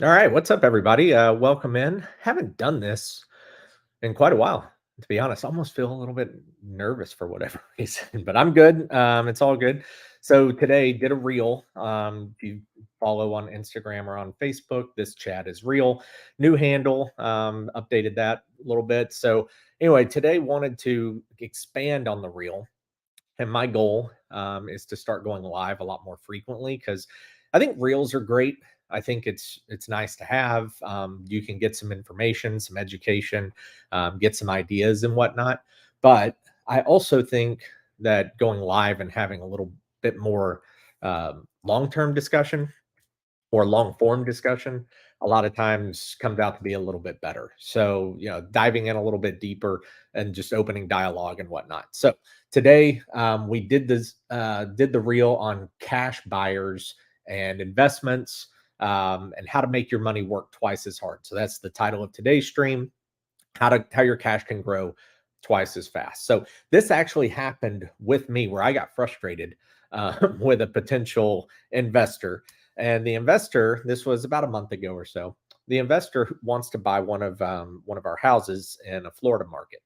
All right, what's up, everybody? Welcome in. Haven't done this in quite a while, to be honest. Almost feel a little bit nervous for whatever reason, but I'm good. It's all good. So today, did a reel. If you follow on Instagram or on Facebook, this chat is real. New handle. Updated that a little bit. So anyway, today wanted to expand on the reel, and my goal is to start going live a lot more frequently because I think reels are great. I think it's nice to have. You can get some information, some education, get some ideas and whatnot. But I also think that going live and having a little bit more long term discussion or long form discussion a lot of times comes out to be a little bit better. So, diving in a little bit deeper and just opening dialogue and whatnot. So today we did the reel on cash buyers and investments, and how to make your money work twice as hard. So that's the title of today's stream: how your cash can grow twice as fast. So this actually happened with me where I got frustrated with a potential investor. And the investor, this was about a month ago or so. The investor wants to buy one of our houses in a Florida market,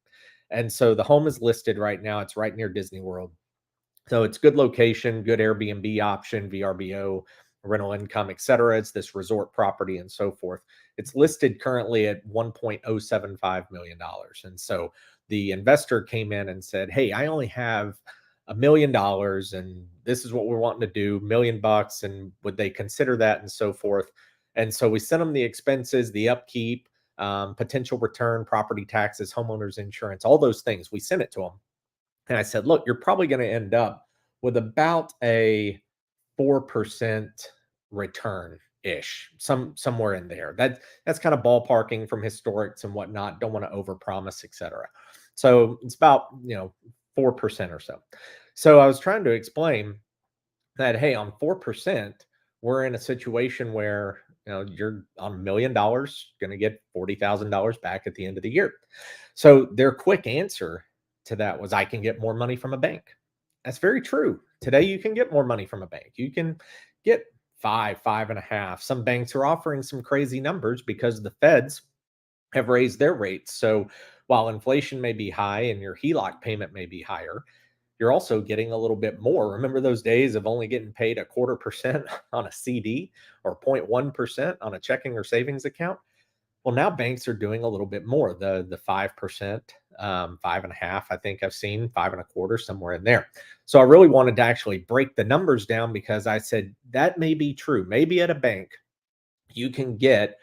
and so the home is listed right now. It's right near Disney World, so it's good location, good Airbnb option, VRBO, rental income, etc. It's this resort property and so forth. It's listed currently at $1.075 million dollars. And so the investor came in and said, "Hey, I only have $1 million and this is what we're wanting to do, $1 million, and would they consider that?" and so forth. And so we sent them the expenses, the upkeep, potential return, property taxes, homeowners insurance, all those things. We sent it to them. And I said, "Look, you're probably going to end up with about a 4% return ish, somewhere in there. That's kind of ballparking from historics and whatnot. Don't want to overpromise, etc." So it's about 4% or so. So I was trying to explain that, hey, on 4%, we're in a situation where you're on $1 million, going to get $40,000 back at the end of the year. So their quick answer to that was, "I can get more money from a bank." That's very true. Today, you can get more money from a bank. You can get five and a half. Some banks are offering some crazy numbers because the feds have raised their rates. So while inflation may be high and your HELOC payment may be higher, you're also getting a little bit more. Remember those days of only getting paid a quarter percent on a CD or 0.1% on a checking or savings account? Well, now banks are doing a little bit more. The 5%, five and a half, I think I've seen five and a quarter, somewhere in there. So I really wanted to actually break the numbers down because I said that may be true. Maybe at a bank, you can get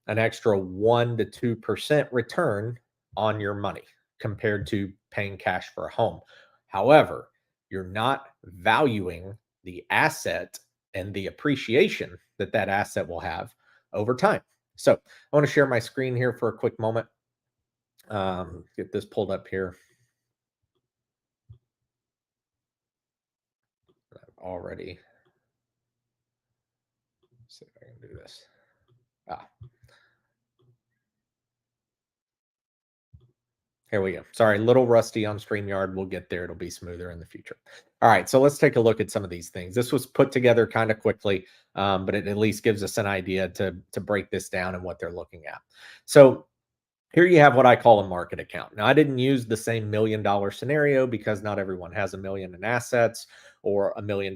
an extra 1 to 2% return on your money compared to paying cash for a home. However, you're not valuing the asset and the appreciation that that asset will have over time. So I want to share my screen here for a quick moment. Get this pulled up here. I've already, see if I can do this. Ah, Here we go. Sorry, a little rusty on StreamYard. We'll get there. It'll be smoother in the future. All right, so let's take a look at some of these things. This was put together kind of quickly, but it at least gives us an idea to break this down and what they're looking at. So here you have what I call a market account. Now, I didn't use the same $1 million scenario because not everyone has a million in assets or $1 million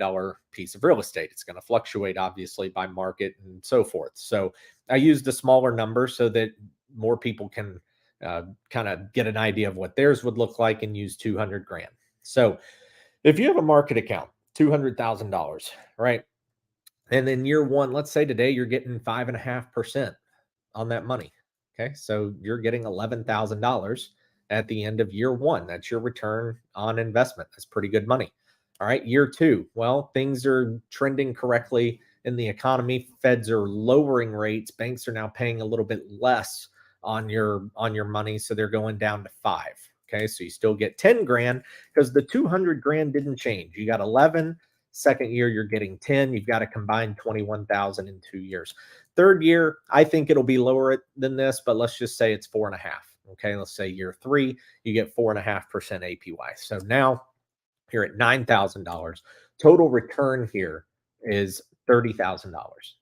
piece of real estate. It's going to fluctuate, obviously, by market and so forth. So I used a smaller number so that more people can kind of get an idea of what theirs would look like and use 200 grand. So if you have a market account, $200,000, right? And then year one, let's say today you're getting 5.5% on that money. Okay. So you're getting $11,000 at the end of year one. That's your return on investment. That's pretty good money. All right. Year two, well, things are trending correctly in the economy. Feds are lowering rates. Banks are now paying a little bit less on your money. So they're going down to 5. Okay. So you still get 10 grand because the 200 grand didn't change. You got 11. Second year, you're getting 10. You've got a combined 21,000 in 2 years. Third year, I think it'll be lower than this, but let's just say it's 4.5. Okay, let's say year three, you get 4.5% APY. So now you're at $9,000. Total return here is $30,000.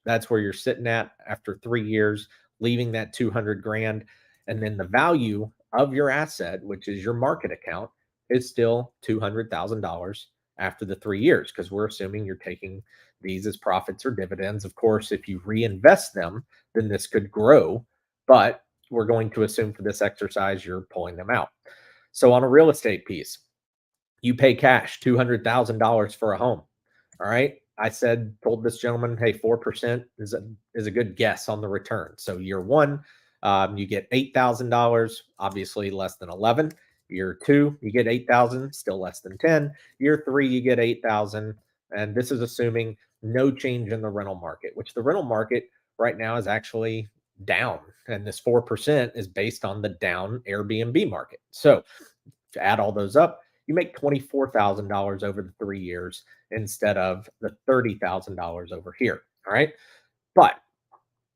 That's where you're sitting at after 3 years, leaving that 200 grand. And then the value of your asset, which is your market account, is still $200,000 after the 3 years, because we're assuming you're taking these as profits or dividends. Of course, if you reinvest them, then this could grow, but we're going to assume for this exercise you're pulling them out. So on a real estate piece, you pay cash $200,000 for a home. All right. I told this gentleman, hey, 4% is a good guess on the return. So year one, you get $8,000, obviously less than 11. Year two, you get 8,000, still less than 10. Year three, you get 8,000. And this is assuming no change in the rental market, which the rental market right now is actually down. And this 4% is based on the down Airbnb market. So to add all those up, you make $24,000 over the 3 years instead of the $30,000 over here. All right. But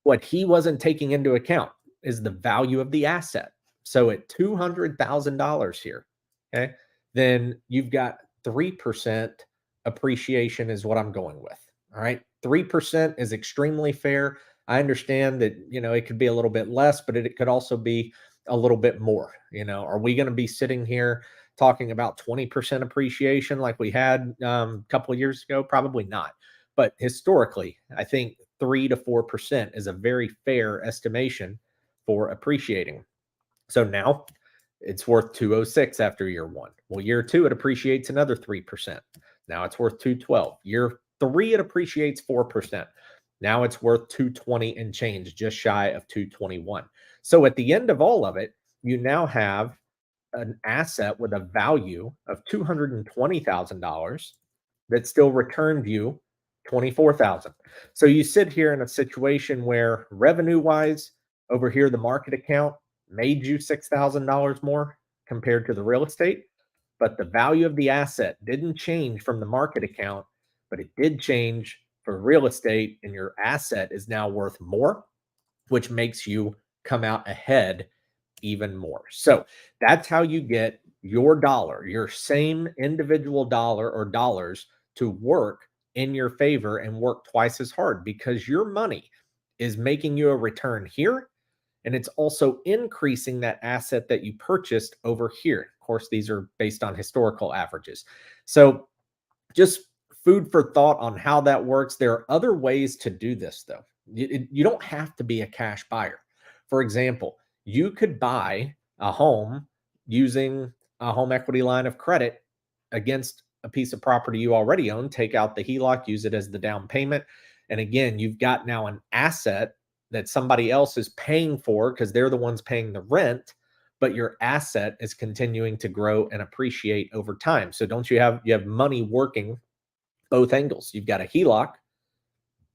what he wasn't taking into account is the value of the asset. So at $200,000 here, okay, then you've got 3% appreciation, is what I'm going with. All right. 3% is extremely fair. I understand that, it could be a little bit less, but it could also be a little bit more. Are we going to be sitting here talking about 20% appreciation like we had a couple of years ago? Probably not. But historically, I think 3 to 4% is a very fair estimation for appreciating. So now it's worth 206 after year one. Well, year two, it appreciates another 3%. Now it's worth 212. Year three, it appreciates 4%. Now it's worth 220 and change, just shy of 221. So at the end of all of it, you now have an asset with a value of $220,000 that still returned you 24,000. So you sit here in a situation where revenue wise, over here, the market account made you $6,000 more compared to the real estate, but the value of the asset didn't change from the market account, but it did change for real estate, and your asset is now worth more, which makes you come out ahead even more. So that's how you get your dollar, your same individual dollar or dollars, to work in your favor and work twice as hard, because your money is making you a return here. And it's also increasing that asset that you purchased over here. Of course, these are based on historical averages. So just food for thought on how that works. There are other ways to do this, though. You don't have to be a cash buyer. For example, you could buy a home using a home equity line of credit against a piece of property you already own, take out the HELOC, use it as the down payment. And again, you've got now an asset that somebody else is paying for because they're the ones paying the rent, but your asset is continuing to grow and appreciate over time. So don't you have money working both angles? You've got a HELOC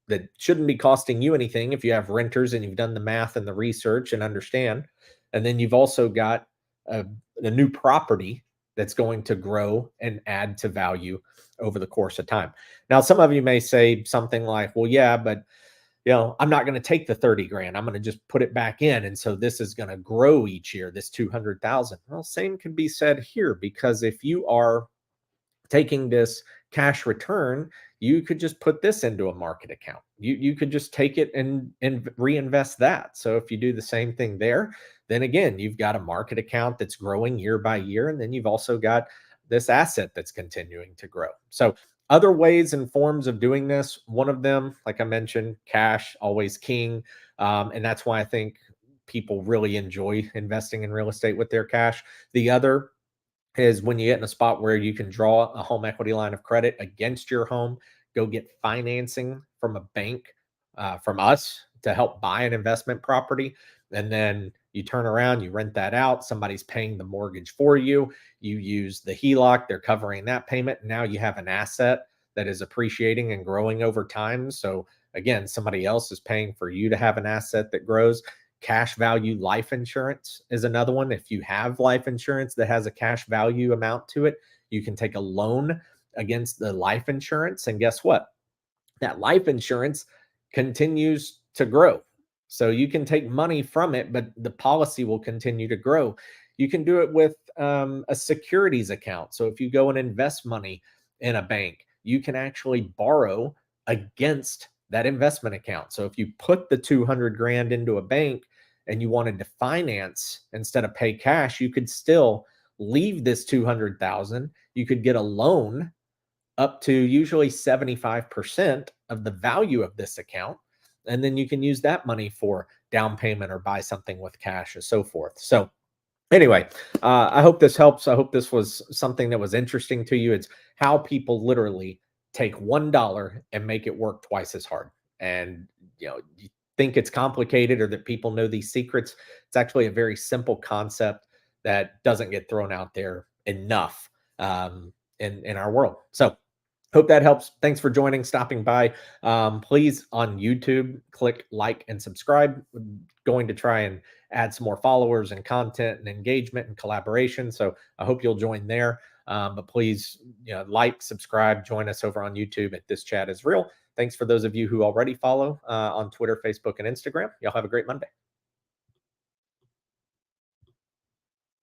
that shouldn't be costing you anything if you have renters and you've done the math and the research and understand. And then you've also got a new property that's going to grow and add to value over the course of time. Now, some of you may say something like, well, yeah, but I'm not going to take the 30 grand. I'm going to just put it back in. And so this is going to grow each year, this 200,000. Well, same can be said here, because if you are taking this cash return, you could just put this into a market account. You could just take it and reinvest that. So if you do the same thing there, then again, you've got a market account that's growing year by year. And then you've also got this asset that's continuing to grow. So other ways and forms of doing this, one of them, like I mentioned, cash, always king. And that's why I think people really enjoy investing in real estate with their cash. The other is when you get in a spot where you can draw a home equity line of credit against your home, go get financing from a bank, from us, to help buy an investment property. And then you turn around, you rent that out. Somebody's paying the mortgage for you. You use the HELOC, they're covering that payment. Now you have an asset that is appreciating and growing over time. So again, somebody else is paying for you to have an asset that grows. Cash value life insurance is another one. If you have life insurance that has a cash value amount to it, you can take a loan against the life insurance. And guess what? That life insurance continues to grow. So you can take money from it, but the policy will continue to grow. You can do it with a securities account. So if you go and invest money in a bank, you can actually borrow against that investment account. So if you put the 200 grand into a bank and you wanted to finance instead of pay cash, you could still leave this 200,000. You could get a loan up to usually 75% of the value of this account. And then you can use that money for down payment or buy something with cash and so forth. So anyway, I hope this helps. I hope this was something that was interesting to you. It's how people literally take $1 and make it work twice as hard. And you think it's complicated or that people know these secrets. It's actually a very simple concept that doesn't get thrown out there enough in our world. So hope that helps. Thanks for joining, stopping by. Please on YouTube, click like and subscribe. I'm going to try and add some more followers and content and engagement and collaboration. So I hope you'll join there. But please, like, subscribe, join us over on YouTube at This Chat Is Real. Thanks for those of you who already follow on Twitter, Facebook, and Instagram. Y'all have a great Monday.